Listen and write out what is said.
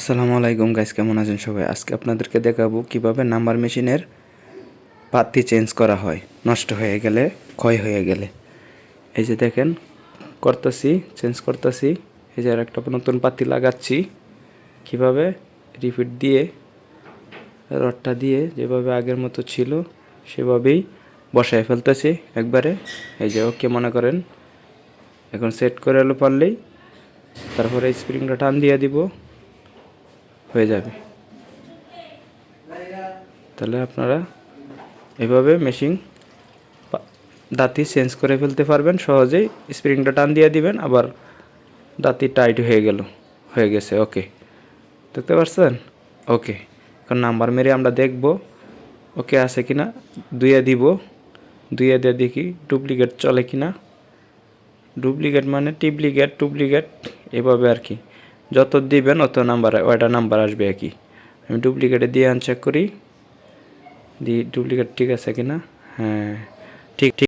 আসসালামু আলাইকুম গাইস, কেমন আছেন সবাই? আজকে আপনাদেরকে দেখাবো কিভাবে নাম্বার মেশিনের পাতি চেঞ্জ করা হয় নষ্ট হয়ে গেলে, ক্ষয় হয়ে গেলে। এই যে দেখেন, চেঞ্জ করতেছি। এই যে আর একটা নতুন পাতি লাগাচ্ছি। কিভাবে রিপিট দিয়ে রডটা দিয়ে যেভাবে আগের মতো ছিল সেভাবেই বসায় ফেলতেছি একবারে। এই যে ওকে মনে করেন, এখন সেট করে এলো পারলেই তারপরে স্প্রিংটা টান দিয়ে দিব, হয়ে যাবে। তাহলে আপনারা এভাবে মেশিন দাঁতি চেঞ্জ করে ফেলতে পারবেন সহজেই। স্প্রিংটা টান দিয়ে দিবেন, আবার দাঁতি টাইট হয়ে গেছে। ওকে, দেখতে পাচ্ছেন? ওকে, এখন নাম্বার মেরে আমরা দেখব ওকে আছে কিনা। দুইয়ে দিব, দুইয়ে দিয়ে দেখি ডুপ্লিকেট চলে কিনা। ডুপ্লিকেট মানে ডুপ্লিকেট এভাবে আর কি। যত দিবেন অত নাম্বার, ওইটা নাম্বার আসবে আর কি। আমি ডুপ্লিকেটে দিয়ে আনচেক করি, ডুপ্লিকেট ঠিক আছে কিনা। হ্যাঁ, ঠিক।